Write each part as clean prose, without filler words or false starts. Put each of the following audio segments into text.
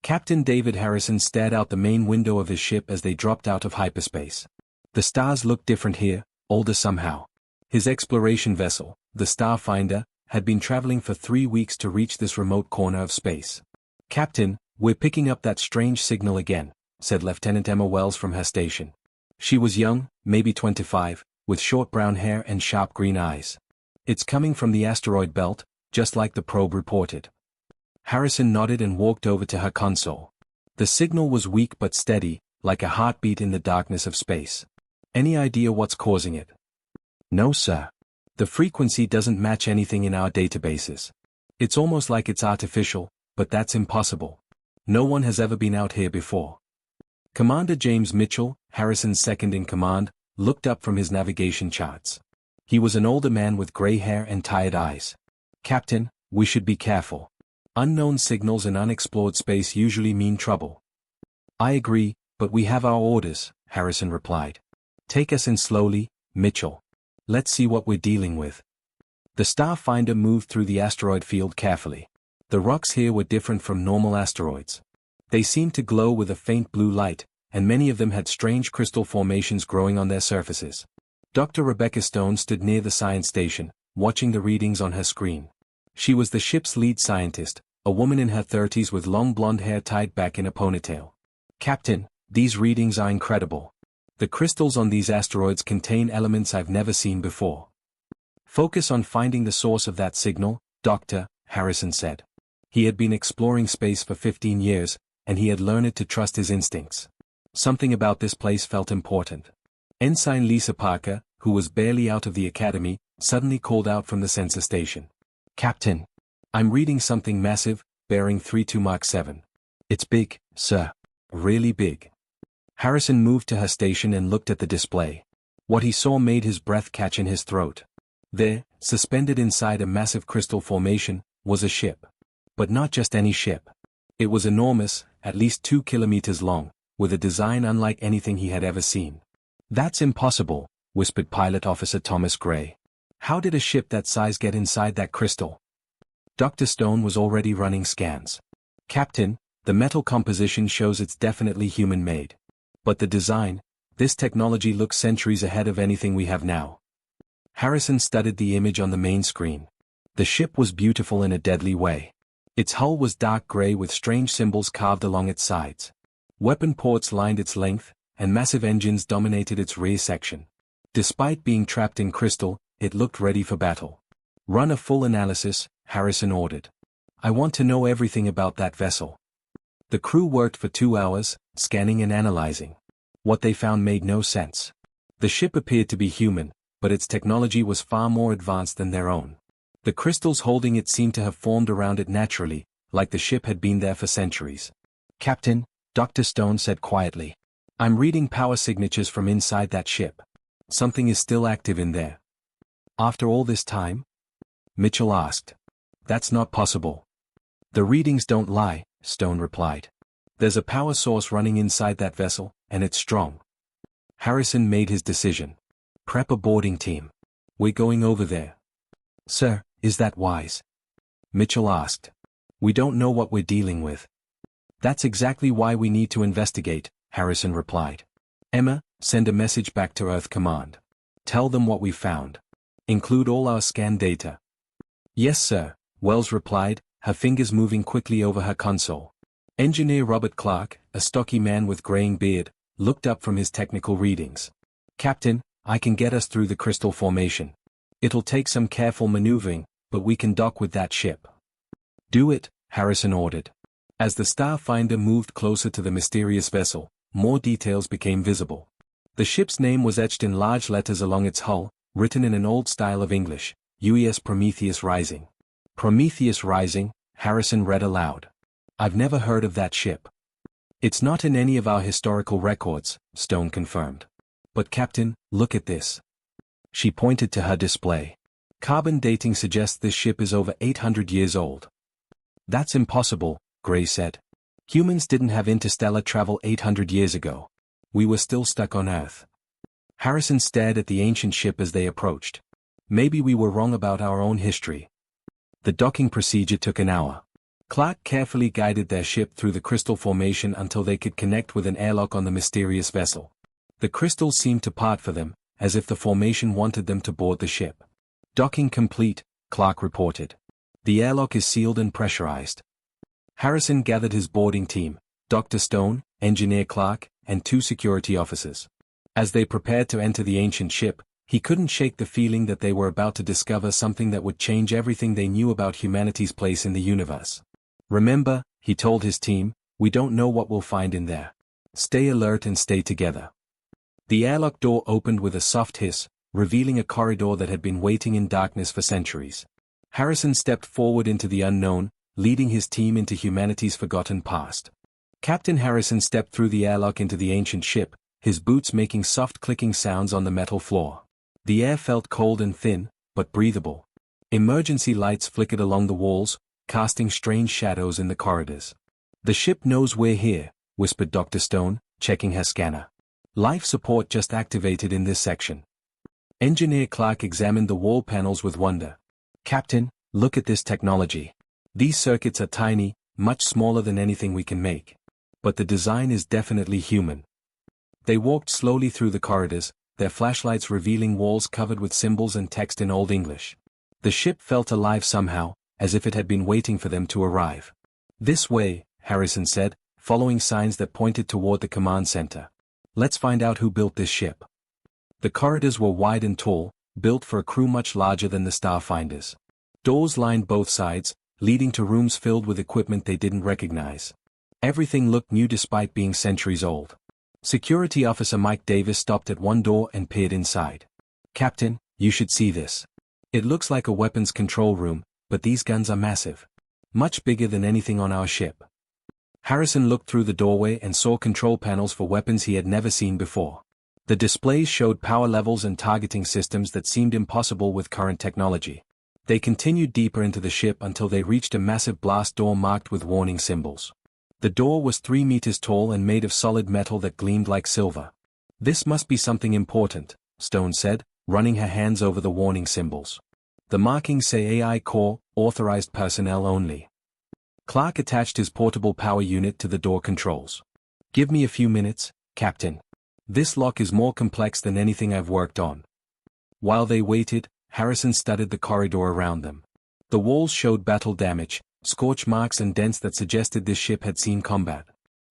Captain David Harrison stared out the main window of his ship as they dropped out of hyperspace. The stars looked different here, older somehow. His exploration vessel, the Starfinder, had been traveling for 3 weeks to reach this remote corner of space. "Captain, we're picking up that strange signal again," said Lieutenant Emma Wells from her station. She was young, maybe 25, with short brown hair and sharp green eyes. "It's coming from the asteroid belt, just like the probe reported." Harrison nodded and walked over to her console. The signal was weak but steady, like a heartbeat in the darkness of space. "Any idea what's causing it?" "No, sir. The frequency doesn't match anything in our databases. It's almost like it's artificial, but that's impossible. No one has ever been out here before." Commander James Mitchell, Harrison's second-in-command, looked up from his navigation charts. He was an older man with gray hair and tired eyes. "Captain, we should be careful. Unknown signals in unexplored space usually mean trouble." "I agree, but we have our orders," Harrison replied. "Take us in slowly, Mitchell. Let's see what we're dealing with." The Starfinder moved through the asteroid field carefully. The rocks here were different from normal asteroids. They seemed to glow with a faint blue light, and many of them had strange crystal formations growing on their surfaces. Dr. Rebecca Stone stood near the science station, watching the readings on her screen. She was the ship's lead scientist, a woman in her 30s with long blonde hair tied back in a ponytail. "Captain, these readings are incredible. The crystals on these asteroids contain elements I've never seen before." "Focus on finding the source of that signal, Doctor," Harrison said. He had been exploring space for 15 years, and he had learned to trust his instincts. Something about this place felt important. Ensign Lisa Parker, who was barely out of the academy, suddenly called out from the sensor station. "Captain, I'm reading something massive, bearing 32 Mark 7. It's big, sir. Really big." Harrison moved to her station and looked at the display. What he saw made his breath catch in his throat. There, suspended inside a massive crystal formation, was a ship. But not just any ship. It was enormous, at least 2 kilometers long, with a design unlike anything he had ever seen. "That's impossible," whispered Pilot Officer Thomas Gray. "How did a ship that size get inside that crystal?" Dr. Stone was already running scans. "Captain, the metal composition shows it's definitely human-made. But the design, this technology looks centuries ahead of anything we have now." Harrison studied the image on the main screen. The ship was beautiful in a deadly way. Its hull was dark gray with strange symbols carved along its sides. Weapon ports lined its length, and massive engines dominated its rear section. Despite being trapped in crystal, it looked ready for battle. "Run a full analysis," Harrison ordered. "I want to know everything about that vessel." The crew worked for 2 hours, scanning and analyzing. What they found made no sense. The ship appeared to be human, but its technology was far more advanced than their own. The crystals holding it seemed to have formed around it naturally, like the ship had been there for centuries. "Captain," Dr. Stone said quietly, "I'm reading power signatures from inside that ship. Something is still active in there." "After all this time?" Mitchell asked. "That's not possible." "The readings don't lie," Stone replied. "There's a power source running inside that vessel, and it's strong." Harrison made his decision. "Prep a boarding team. We're going over there." "Sir, is that wise?" Mitchell asked. "We don't know what we're dealing with." "That's exactly why we need to investigate," Harrison replied. "Emma, send a message back to Earth Command. Tell them what we found. Include all our scan data." "Yes, sir," Wells replied, her fingers moving quickly over her console. Engineer Robert Clark, a stocky man with graying beard, looked up from his technical readings. "Captain, I can get us through the crystal formation. It'll take some careful maneuvering, but we can dock with that ship." "Do it," Harrison ordered. As the Starfinder moved closer to the mysterious vessel, more details became visible. The ship's name was etched in large letters along its hull, written in an old style of English, UES Prometheus Rising. "Prometheus Rising," Harrison read aloud. "I've never heard of that ship." "It's not in any of our historical records," Stone confirmed. "But Captain, look at this." She pointed to her display. "Carbon dating suggests this ship is over 800 years old." "That's impossible," Gray said. "Humans didn't have interstellar travel 800 years ago. We were still stuck on Earth." Harrison stared at the ancient ship as they approached. "Maybe we were wrong about our own history." The docking procedure took an hour. Clark carefully guided their ship through the crystal formation until they could connect with an airlock on the mysterious vessel. The crystals seemed to part for them, as if the formation wanted them to board the ship. Docking complete, Clark reported. The airlock is sealed and pressurized. Harrison gathered his boarding team, Dr. Stone, Engineer Clark, and 2 security officers. As they prepared to enter the ancient ship, he couldn't shake the feeling that they were about to discover something that would change everything they knew about humanity's place in the universe. Remember, he told his team, we don't know what we'll find in there. Stay alert and stay together. The airlock door opened with a soft hiss, revealing a corridor that had been waiting in darkness for centuries. Harrison stepped forward into the unknown, leading his team into humanity's forgotten past. Captain Harrison stepped through the airlock into the ancient ship, his boots making soft clicking sounds on the metal floor. The air felt cold and thin, but breathable. Emergency lights flickered along the walls, casting strange shadows in the corridors. The ship knows we're here, whispered Dr. Stone, checking her scanner. Life support just activated in this section. Engineer Clark examined the wall panels with wonder. Captain, look at this technology. These circuits are tiny, much smaller than anything we can make. But the design is definitely human. They walked slowly through the corridors, their flashlights revealing walls covered with symbols and text in Old English. The ship felt alive somehow, as if it had been waiting for them to arrive. This way, Harrison said, following signs that pointed toward the command center. Let's find out who built this ship. The corridors were wide and tall, built for a crew much larger than the Starfinders. Doors lined both sides, leading to rooms filled with equipment they didn't recognize. Everything looked new despite being centuries old. Security Officer Mike Davis stopped at one door and peered inside. Captain, you should see this. It looks like a weapons control room, but these guns are massive. Much bigger than anything on our ship. Harrison looked through the doorway and saw control panels for weapons he had never seen before. The displays showed power levels and targeting systems that seemed impossible with current technology. They continued deeper into the ship until they reached a massive blast door marked with warning symbols. The door was 3 meters tall and made of solid metal that gleamed like silver. This must be something important, Stone said, running her hands over the warning symbols. The markings say AI Core, authorized personnel only. Clark attached his portable power unit to the door controls. Give me a few minutes, Captain. This lock is more complex than anything I've worked on. While they waited, Harrison studied the corridor around them. The walls showed battle damage, scorch marks and dents that suggested this ship had seen combat.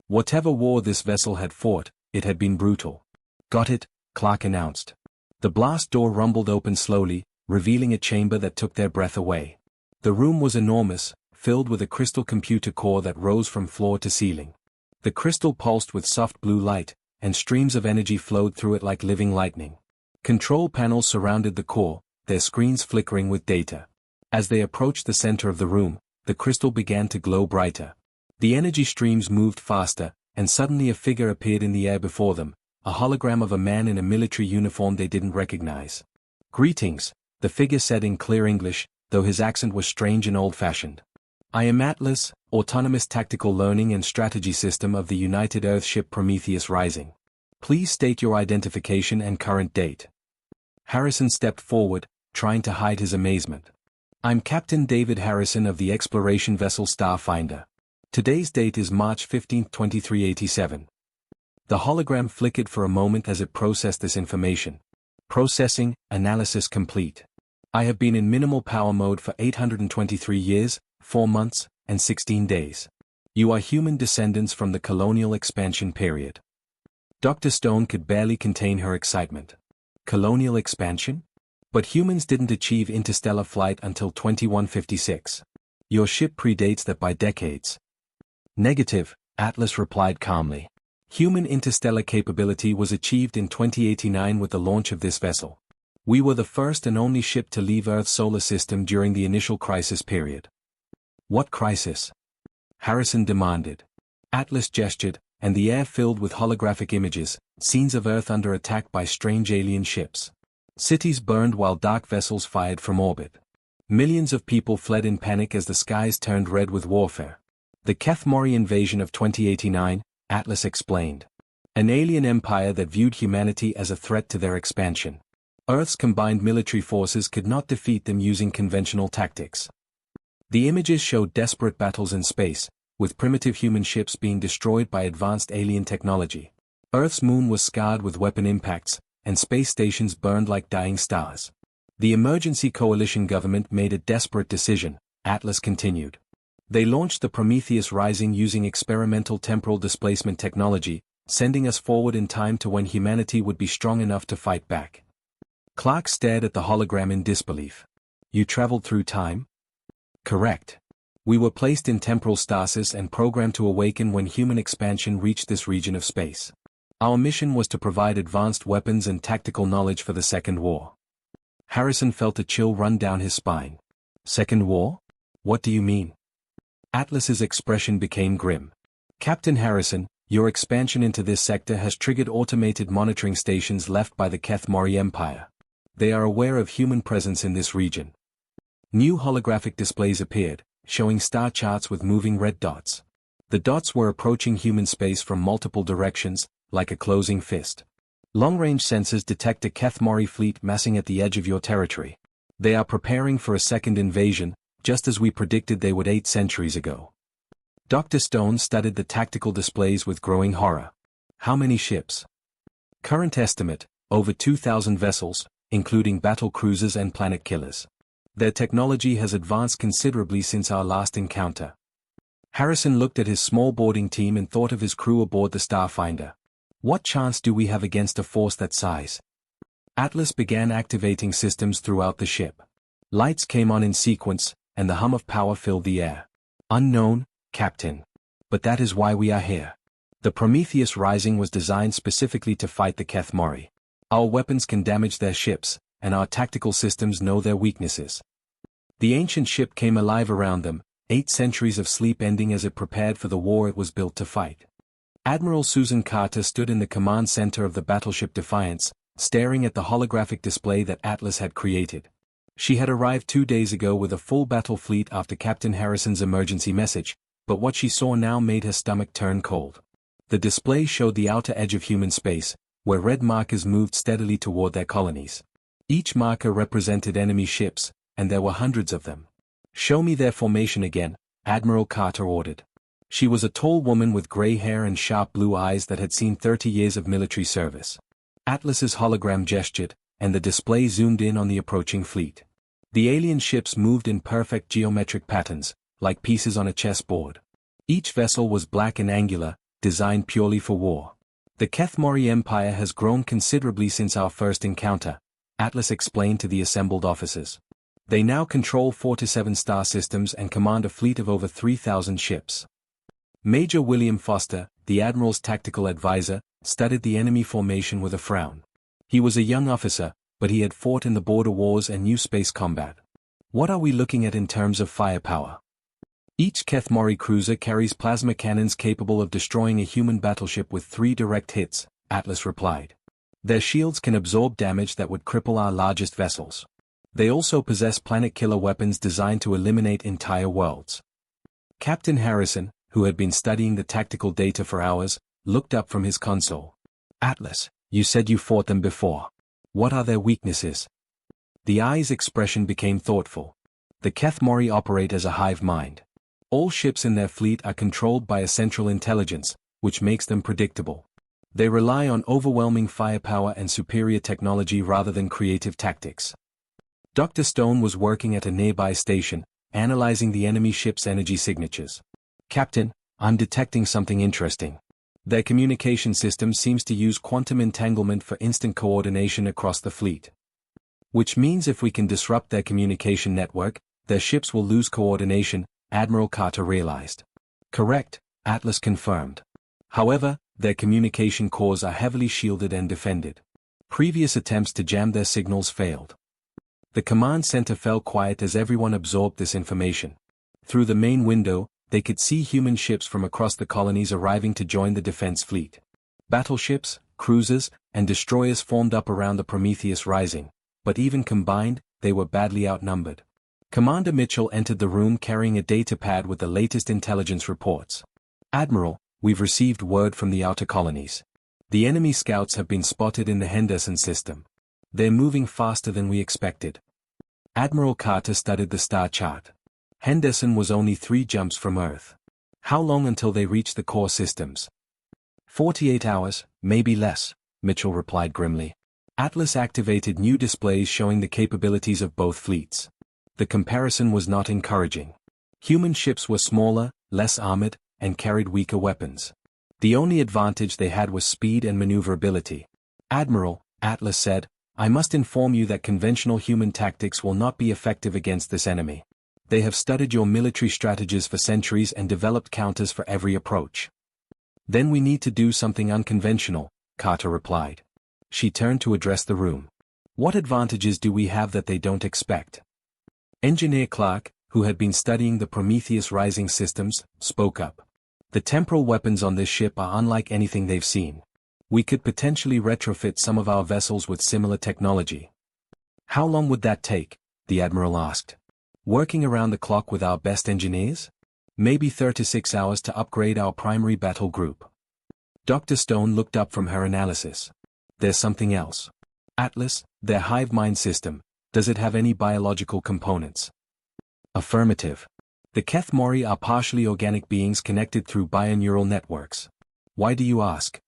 Whatever war this vessel had fought, it had been brutal. Got it, Clark announced. The blast door rumbled open slowly, revealing a chamber that took their breath away. The room was enormous, filled with a crystal computer core that rose from floor to ceiling. The crystal pulsed with soft blue light, and streams of energy flowed through it like living lightning. Control panels surrounded the core, their screens flickering with data. As they approached the center of the room, the crystal began to glow brighter. The energy streams moved faster, and suddenly a figure appeared in the air before them, a hologram of a man in a military uniform they didn't recognize. Greetings, the figure said in clear English, though his accent was strange and old-fashioned. I am Atlas, Autonomous Tactical Learning and Strategy System of the United Earthship Prometheus Rising. Please state your identification and current date. Harrison stepped forward, trying to hide his amazement. I'm Captain David Harrison of the exploration vessel Starfinder. Today's date is March 15, 2387. The hologram flickered for a moment as it processed this information. Processing, analysis complete. I have been in minimal power mode for 823 years, 4 months, and 16 days. You are human descendants from the colonial expansion period. Dr. Stone could barely contain her excitement. Colonial expansion? But humans didn't achieve interstellar flight until 2156. Your ship predates that by decades. Negative, Atlas replied calmly. Human interstellar capability was achieved in 2089 with the launch of this vessel. We were the first and only ship to leave Earth's solar system during the initial crisis period. What crisis? Harrison demanded. Atlas gestured, and the air filled with holographic images, scenes of Earth under attack by strange alien ships. Cities burned while dark vessels fired from orbit. Millions of people fled in panic as the skies turned red with warfare. The Kethmori invasion of 2089, Atlas explained. An alien empire that viewed humanity as a threat to their expansion. Earth's combined military forces could not defeat them using conventional tactics. The images showed desperate battles in space, with primitive human ships being destroyed by advanced alien technology. Earth's moon was scarred with weapon impacts, and space stations burned like dying stars. The emergency coalition government made a desperate decision, Atlas continued. They launched the Prometheus Rising using experimental temporal displacement technology, sending us forward in time to when humanity would be strong enough to fight back. Clark stared at the hologram in disbelief. You traveled through time? Correct. We were placed in temporal stasis and programmed to awaken when human expansion reached this region of space. Our mission was to provide advanced weapons and tactical knowledge for the Second War. Harrison felt a chill run down his spine. Second War? What do you mean? Atlas's expression became grim. Captain Harrison, your expansion into this sector has triggered automated monitoring stations left by the Keth Mori Empire. They are aware of human presence in this region. New holographic displays appeared, showing star charts with moving red dots. The dots were approaching human space from multiple directions, like a closing fist. Long-range sensors detect a Keth Mori fleet massing at the edge of your territory. They are preparing for a second invasion, just as we predicted they would 8 centuries ago. Dr. Stone studied the tactical displays with growing horror. How many ships? Current estimate, over 2,000 vessels, including battle cruisers and planet killers. Their technology has advanced considerably since our last encounter. Harrison looked at his small boarding team and thought of his crew aboard the Starfinder. What chance do we have against a force that size? Atlas began activating systems throughout the ship. Lights came on in sequence, and the hum of power filled the air. Unknown, Captain. But that is why we are here. The Prometheus Rising was designed specifically to fight the Keth Mori. Our weapons can damage their ships, and our tactical systems know their weaknesses. The ancient ship came alive around them, 8 centuries of sleep ending as it prepared for the war it was built to fight. Admiral Susan Carter stood in the command center of the battleship Defiance, staring at the holographic display that Atlas had created. She had arrived 2 days ago with a full battle fleet after Captain Harrison's emergency message, but what she saw now made her stomach turn cold. The display showed the outer edge of human space, where red markers moved steadily toward their colonies. Each marker represented enemy ships, and there were hundreds of them. Show me their formation again, Admiral Carter ordered. She was a tall woman with gray hair and sharp blue eyes that had seen 30 years of military service. Atlas's hologram gestured, and the display zoomed in on the approaching fleet. The alien ships moved in perfect geometric patterns, like pieces on a chessboard. Each vessel was black and angular, designed purely for war. The Keth Mori Empire has grown considerably since our first encounter, Atlas explained to the assembled officers. They now control 4 to 7 star systems and command a fleet of over 3,000 ships. Major William Foster, the Admiral's tactical advisor, studied the enemy formation with a frown. He was a young officer, but he had fought in the border wars and knew space combat. What are we looking at in terms of firepower? Each Keth Mori cruiser carries plasma cannons capable of destroying a human battleship with 3 direct hits, Atlas replied. Their shields can absorb damage that would cripple our largest vessels. They also possess planet-killer weapons designed to eliminate entire worlds. Captain Harrison, who had been studying the tactical data for hours, looked up from his console. Atlas, you said you fought them before. What are their weaknesses? The eye's expression became thoughtful. The Keth Mori operate as a hive mind. All ships in their fleet are controlled by a central intelligence, which makes them predictable. They rely on overwhelming firepower and superior technology rather than creative tactics. Dr. Stone was working at a nearby station, analyzing the enemy ship's energy signatures. Captain, I'm detecting something interesting. Their communication system seems to use quantum entanglement for instant coordination across the fleet. Which means if we can disrupt their communication network, their ships will lose coordination, Admiral Carter realized. Correct, Atlas confirmed. However, their communication cores are heavily shielded and defended. Previous attempts to jam their signals failed. The command center fell quiet as everyone absorbed this information. Through the main window, they could see human ships from across the colonies arriving to join the defense fleet. Battleships, cruisers, and destroyers formed up around the Prometheus Rising, but even combined, they were badly outnumbered. Commander Mitchell entered the room carrying a datapad with the latest intelligence reports. Admiral, we've received word from the outer colonies. The enemy scouts have been spotted in the Henderson system. They're moving faster than we expected. Admiral Carter studied the star chart. Henderson was only 3 jumps from Earth. How long until they reach the core systems? 48 hours, maybe less, Mitchell replied grimly. Atlas activated new displays showing the capabilities of both fleets. The comparison was not encouraging. Human ships were smaller, less armored, and carried weaker weapons. The only advantage they had was speed and maneuverability. Admiral, Atlas said, I must inform you that conventional human tactics will not be effective against this enemy. They have studied your military strategies for centuries and developed counters for every approach. Then we need to do something unconventional, Carter replied. She turned to address the room. What advantages do we have that they don't expect? Engineer Clark, who had been studying the Prometheus Rising systems, spoke up. The temporal weapons on this ship are unlike anything they've seen. We could potentially retrofit some of our vessels with similar technology. How long would that take? The Admiral asked. Working around the clock with our best engineers? Maybe 36 hours to upgrade our primary battle group. Dr. Stone looked up from her analysis. There's something else. Atlas, their hive mind system, does it have any biological components? Affirmative. The Keth Mori are partially organic beings connected through bioneural networks. Why do you ask?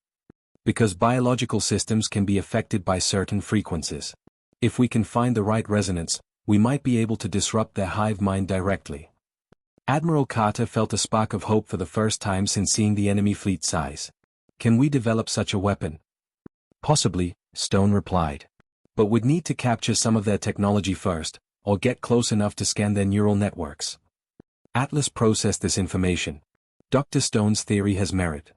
Because biological systems can be affected by certain frequencies. If we can find the right resonance, we might be able to disrupt their hive mind directly. Admiral Carter felt a spark of hope for the first time since seeing the enemy fleet size. Can we develop such a weapon? Possibly, Stone replied. But we'd need to capture some of their technology first, or get close enough to scan their neural networks. Atlas processed this information. Dr. Stone's theory has merit.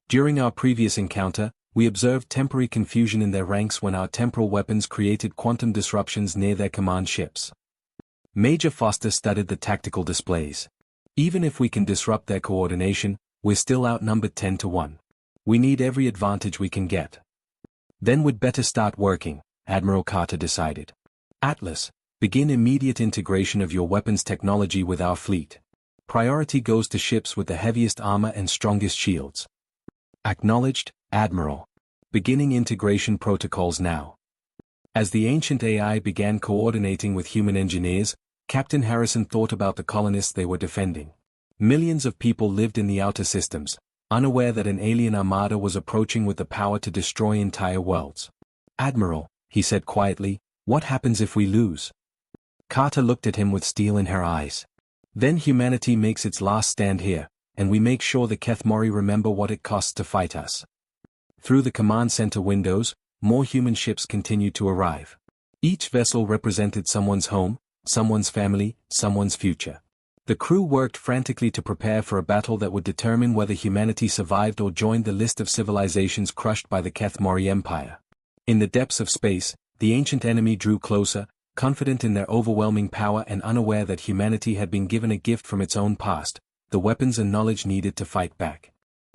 During our previous encounter, we observed temporary confusion in their ranks when our temporal weapons created quantum disruptions near their command ships. Major Foster studied the tactical displays. Even if we can disrupt their coordination, we're still outnumbered 10 to 1. We need every advantage we can get. Then we'd better start working, Admiral Carter decided. Atlas, begin immediate integration of your weapons technology with our fleet. Priority goes to ships with the heaviest armor and strongest shields. Acknowledged, Admiral. Beginning integration protocols now. As the ancient AI began coordinating with human engineers, Captain Harrison thought about the colonists they were defending. Millions of people lived in the outer systems, unaware that an alien armada was approaching with the power to destroy entire worlds. Admiral, he said quietly, what happens if we lose? Carter looked at him with steel in her eyes. Then humanity makes its last stand here, and we make sure the Keth Mori remember what it costs to fight us. Through the command center windows, more human ships continued to arrive. Each vessel represented someone's home, someone's family, someone's future. The crew worked frantically to prepare for a battle that would determine whether humanity survived or joined the list of civilizations crushed by the Keth Mori Empire. In the depths of space, the ancient enemy drew closer, confident in their overwhelming power and unaware that humanity had been given a gift from its own past, the weapons and knowledge needed to fight back.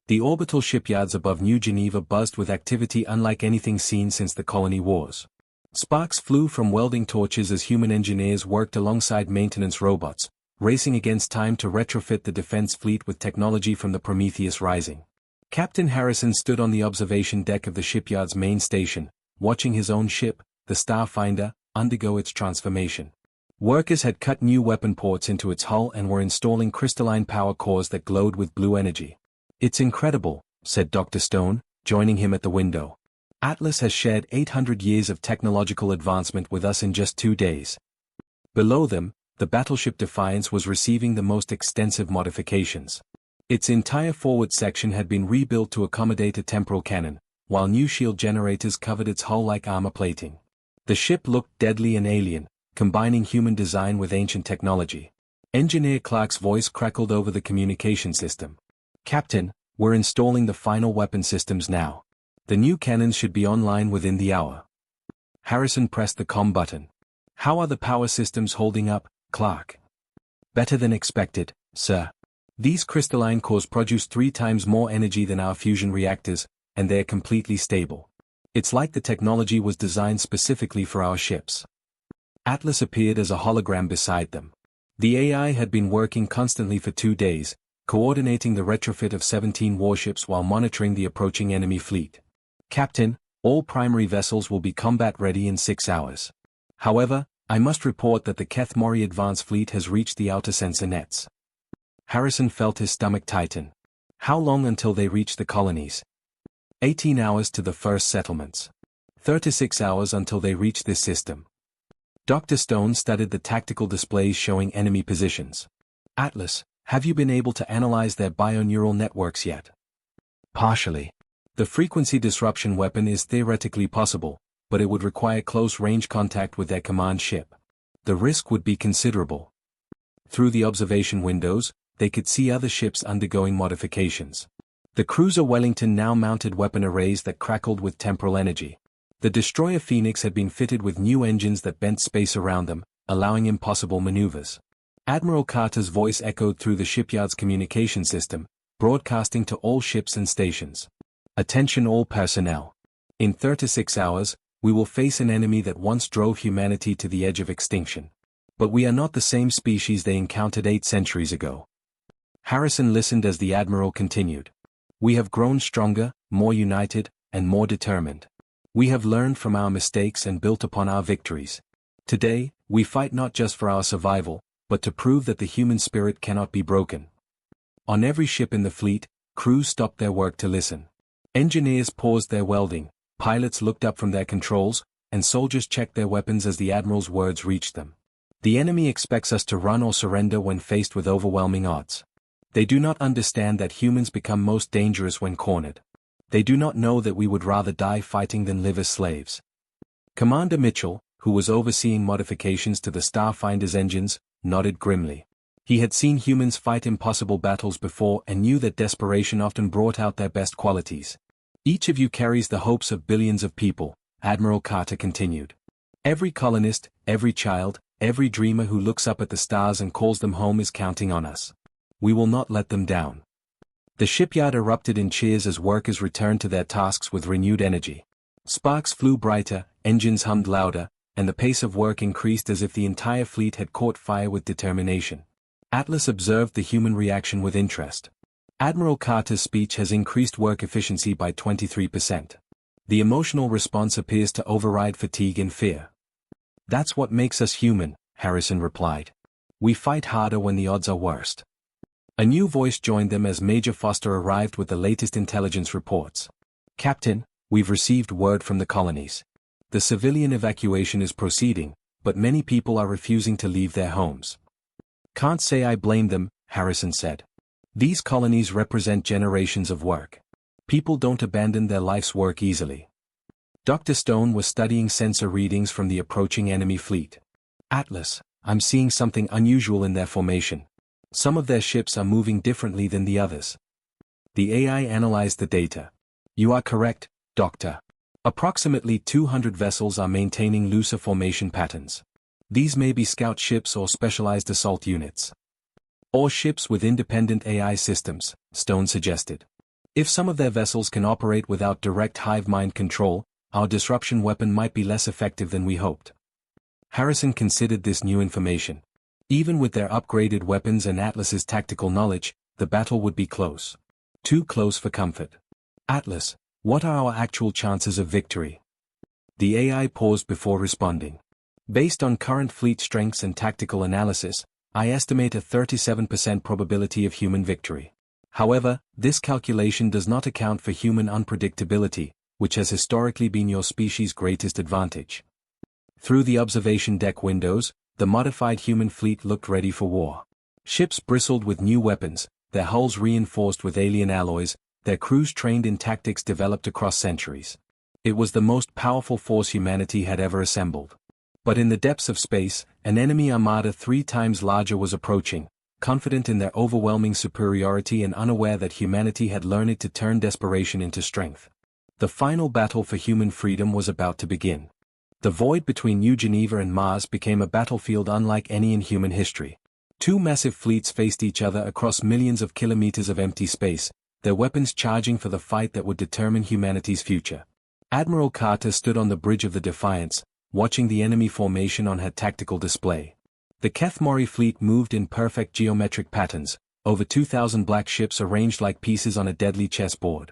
The orbital shipyards above New Geneva buzzed with activity unlike anything seen since the colony wars. Sparks flew from welding torches as human engineers worked alongside maintenance robots, racing against time to retrofit the defense fleet with technology from the Prometheus Rising. Captain Harrison stood on the observation deck of the shipyard's main station, watching his own ship, the Starfinder, undergo its transformation. Workers had cut new weapon ports into its hull and were installing crystalline power cores that glowed with blue energy. It's incredible, said Dr. Stone, joining him at the window. Atlas has shared 800 years of technological advancement with us in just 2 days. Below them, the battleship Defiance was receiving the most extensive modifications. Its entire forward section had been rebuilt to accommodate a temporal cannon, while new shield generators covered its hull like armor plating. The ship looked deadly and alien, combining human design with ancient technology. Engineer Clark's voice crackled over the communication system. Captain, we're installing the final weapon systems now. The new cannons should be online within the hour. Harrison pressed the comm button. How are the power systems holding up, Clark? Better than expected, sir. These crystalline cores produce 3 times more energy than our fusion reactors, and they're completely stable. It's like the technology was designed specifically for our ships. Atlas appeared as a hologram beside them. The AI had been working constantly for 2 days, coordinating the retrofit of 17 warships while monitoring the approaching enemy fleet. Captain, all primary vessels will be combat ready in 6 hours. However, I must report that the Keth Mori Advance Fleet has reached the outer sensor nets. Harrison felt his stomach tighten. How long until they reach the colonies? 18 hours to the first settlements. 36 hours until they reach this system. Dr. Stone studied the tactical displays showing enemy positions. Atlas, have you been able to analyze their bioneural networks yet? Partially. The frequency disruption weapon is theoretically possible, but it would require close-range contact with their command ship. The risk would be considerable. Through the observation windows, they could see other ships undergoing modifications. The cruiser Wellington now mounted weapon arrays that crackled with temporal energy. The destroyer Phoenix had been fitted with new engines that bent space around them, allowing impossible maneuvers. Admiral Carter's voice echoed through the shipyard's communication system, broadcasting to all ships and stations. Attention all personnel. In 36 hours, we will face an enemy that once drove humanity to the edge of extinction. But we are not the same species they encountered 8 centuries ago. Harrison listened as the Admiral continued. We have grown stronger, more united, and more determined. We have learned from our mistakes and built upon our victories. Today, we fight not just for our survival, but to prove that the human spirit cannot be broken. On every ship in the fleet, crews stopped their work to listen. Engineers paused their welding, pilots looked up from their controls, and soldiers checked their weapons as the Admiral's words reached them. The enemy expects us to run or surrender when faced with overwhelming odds. They do not understand that humans become most dangerous when cornered. They do not know that we would rather die fighting than live as slaves. Commander Mitchell, who was overseeing modifications to the Starfinder's engines, nodded grimly. He had seen humans fight impossible battles before and knew that desperation often brought out their best qualities. Each of you carries the hopes of billions of people, Admiral Carter continued. Every colonist, every child, every dreamer who looks up at the stars and calls them home is counting on us. We will not let them down. The shipyard erupted in cheers as workers returned to their tasks with renewed energy. Sparks flew brighter, engines hummed louder, and the pace of work increased as if the entire fleet had caught fire with determination. Atlas observed the human reaction with interest. Admiral Carter's speech has increased work efficiency by 23%. The emotional response appears to override fatigue and fear. That's what makes us human, Harrison replied. We fight harder when the odds are worst. A new voice joined them as Major Foster arrived with the latest intelligence reports. Captain, we've received word from the colonies. The civilian evacuation is proceeding, but many people are refusing to leave their homes. Can't say I blame them, Harrison said. These colonies represent generations of work. People don't abandon their life's work easily. Dr. Stone was studying sensor readings from the approaching enemy fleet. Atlas, I'm seeing something unusual in their formation. Some of their ships are moving differently than the others. The AI analyzed the data. You are correct, Doctor. Approximately 200 vessels are maintaining looser formation patterns. These may be scout ships or specialized assault units. Or ships with independent AI systems, Stone suggested. If some of their vessels can operate without direct hive mind control, our disruption weapon might be less effective than we hoped. Harrison considered this new information. Even with their upgraded weapons and Atlas's tactical knowledge, the battle would be close. Too close for comfort. Atlas, what are our actual chances of victory? The AI paused before responding. Based on current fleet strengths and tactical analysis, I estimate a 37% probability of human victory. However, this calculation does not account for human unpredictability, which has historically been your species' greatest advantage. Through the observation deck windows, the modified human fleet looked ready for war. Ships bristled with new weapons, their hulls reinforced with alien alloys, their crews trained in tactics developed across centuries. It was the most powerful force humanity had ever assembled. But in the depths of space, an enemy armada 3 times larger was approaching, confident in their overwhelming superiority and unaware that humanity had learned to turn desperation into strength. The final battle for human freedom was about to begin. The void between New Geneva and Mars became a battlefield unlike any in human history. 2 massive fleets faced each other across millions of kilometers of empty space, their weapons charging for the fight that would determine humanity's future. Admiral Carter stood on the bridge of the Defiance, watching the enemy formation on her tactical display. The Keth Mori fleet moved in perfect geometric patterns, over 2,000 black ships arranged like pieces on a deadly chessboard.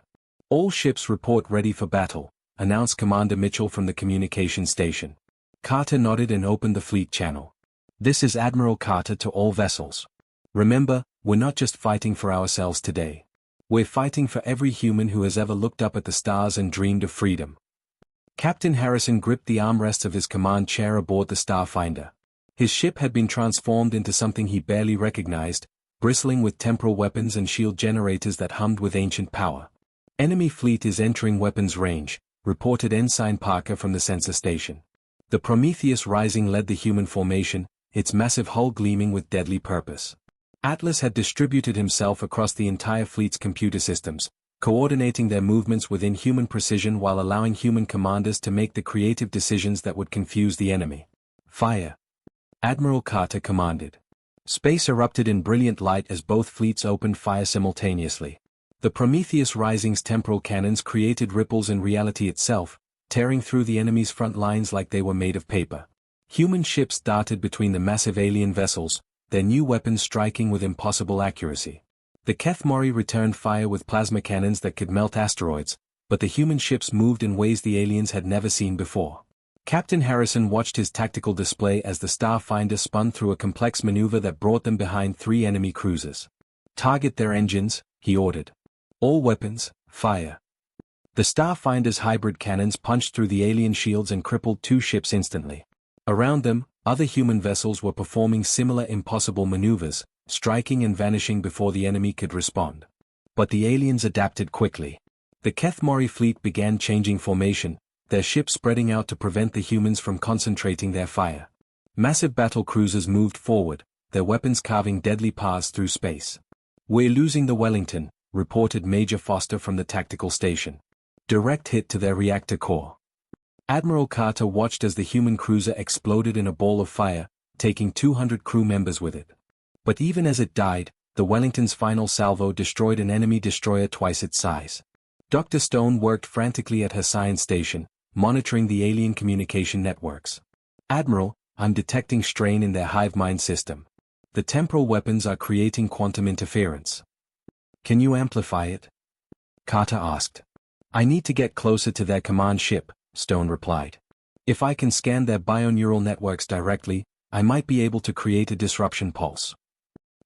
All ships report ready for battle, announced Commander Mitchell from the communication station. Carter nodded and opened the fleet channel. This is Admiral Carter to all vessels. Remember, we're not just fighting for ourselves today. We're fighting for every human who has ever looked up at the stars and dreamed of freedom. Captain Harrison gripped the armrests of his command chair aboard the Starfinder. His ship had been transformed into something he barely recognized, bristling with temporal weapons and shield generators that hummed with ancient power. Enemy fleet is entering weapons range, reported Ensign Parker from the sensor station. The Prometheus Rising led the human formation, its massive hull gleaming with deadly purpose. Atlas had distributed himself across the entire fleet's computer systems, coordinating their movements with inhuman precision while allowing human commanders to make the creative decisions that would confuse the enemy. Fire! Admiral Carter commanded. Space erupted in brilliant light as both fleets opened fire simultaneously. The Prometheus Rising's temporal cannons created ripples in reality itself, tearing through the enemy's front lines like they were made of paper. Human ships darted between the massive alien vessels, their new weapons striking with impossible accuracy. The Kethmori returned fire with plasma cannons that could melt asteroids, but the human ships moved in ways the aliens had never seen before. Captain Harrison watched his tactical display as the Starfinder spun through a complex maneuver that brought them behind 3 enemy cruisers. Target their engines, he ordered. All weapons, fire. The Starfinder's hybrid cannons punched through the alien shields and crippled 2 ships instantly. Around them, other human vessels were performing similar impossible maneuvers, striking and vanishing before the enemy could respond. But the aliens adapted quickly. The Kethmori fleet began changing formation, their ships spreading out to prevent the humans from concentrating their fire. Massive battle cruisers moved forward, their weapons carving deadly paths through space. "We're losing the Wellington," reported Major Foster from the tactical station. "Direct hit to their reactor core." Admiral Carter watched as the human cruiser exploded in a ball of fire, taking 200 crew members with it. But even as it died, the Wellington's final salvo destroyed an enemy destroyer twice its size. Dr. Stone worked frantically at her science station, monitoring the alien communication networks. "Admiral, I'm detecting strain in their hive mind system. The temporal weapons are creating quantum interference." "Can you amplify it?" Carter asked. "I need to get closer to their command ship," Stone replied. "If I can scan their bioneural networks directly, I might be able to create a disruption pulse."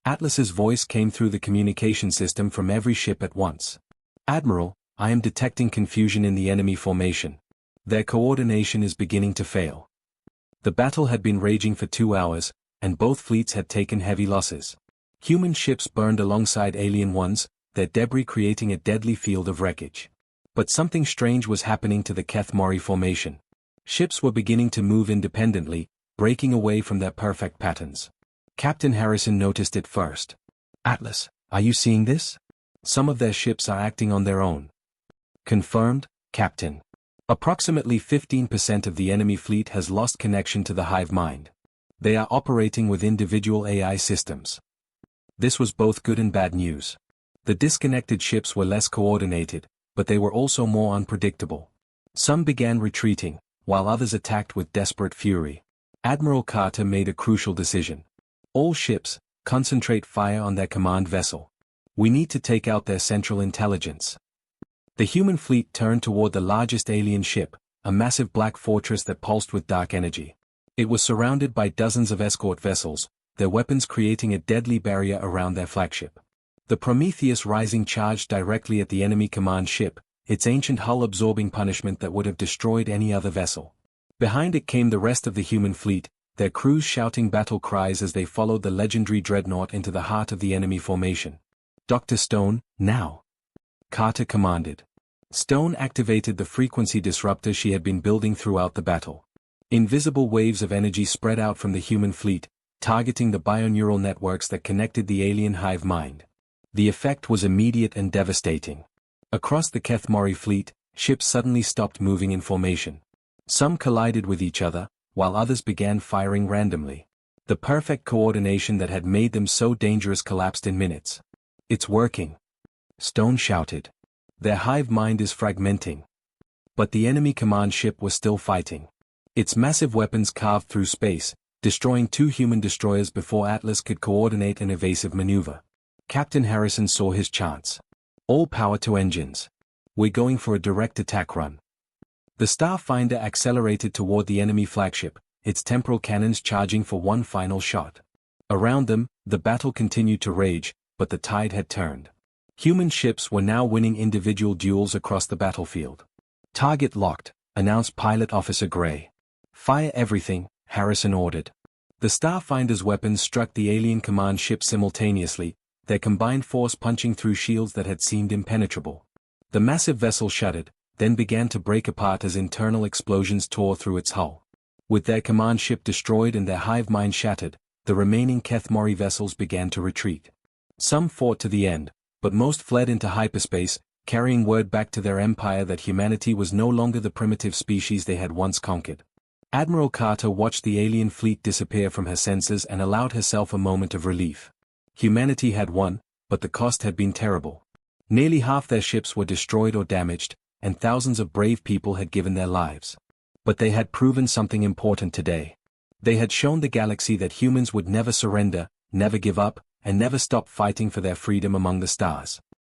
Atlas's voice came through the communication system from every ship at once. "Admiral, I am detecting confusion in the enemy formation. Their coordination is beginning to fail." The battle had been raging for 2 hours, and both fleets had taken heavy losses. Human ships burned alongside alien ones, their debris creating a deadly field of wreckage. But something strange was happening to the Kethmori formation. Ships were beginning to move independently, breaking away from their perfect patterns. Captain Harrison noticed it first. "Atlas, are you seeing this? Some of their ships are acting on their own." "Confirmed, Captain. Approximately 15% of the enemy fleet has lost connection to the hive mind. They are operating with individual AI systems." This was both good and bad news. The disconnected ships were less coordinated, but they were also more unpredictable. Some began retreating, while others attacked with desperate fury. Admiral Carter made a crucial decision. "All ships, concentrate fire on their command vessel. We need to take out their central intelligence." The human fleet turned toward the largest alien ship, a massive black fortress that pulsed with dark energy. It was surrounded by dozens of escort vessels, their weapons creating a deadly barrier around their flagship. The Prometheus Rising charged directly at the enemy command ship, its ancient hull absorbing punishment that would have destroyed any other vessel. Behind it came the rest of the human fleet, their crews shouting battle cries as they followed the legendary Dreadnought into the heart of the enemy formation. "Dr. Stone, now!" Carter commanded. Stone activated the frequency disruptor she had been building throughout the battle. Invisible waves of energy spread out from the human fleet, targeting the bioneural networks that connected the alien hive mind. The effect was immediate and devastating. Across the Kethmori fleet, ships suddenly stopped moving in formation. Some collided with each other, while others began firing randomly. The perfect coordination that had made them so dangerous collapsed in minutes. "It's working!" Stone shouted. "Their hive mind is fragmenting." But the enemy command ship was still fighting. Its massive weapons carved through space, destroying 2 human destroyers before Atlas could coordinate an evasive maneuver. Captain Harrison saw his chance. "All power to engines. We're going for a direct attack run." The Starfinder accelerated toward the enemy flagship, its temporal cannons charging for one final shot. Around them, the battle continued to rage, but the tide had turned. Human ships were now winning individual duels across the battlefield. "Target locked," announced Pilot Officer Gray. "Fire everything," Harrison ordered. The Starfinder's weapons struck the alien command ship simultaneously, their combined force punching through shields that had seemed impenetrable. The massive vessel shuddered, then began to break apart as internal explosions tore through its hull. With their command ship destroyed and their hive mind shattered, the remaining Kethmori vessels began to retreat. Some fought to the end, but most fled into hyperspace, carrying word back to their empire that humanity was no longer the primitive species they had once conquered. Admiral Carter watched the alien fleet disappear from her senses and allowed herself a moment of relief. Humanity had won, but the cost had been terrible. Nearly half their ships were destroyed or damaged, and thousands of brave people had given their lives. But they had proven something important today. They had shown the galaxy that humans would never surrender, never give up, and never stop fighting for their freedom among the stars.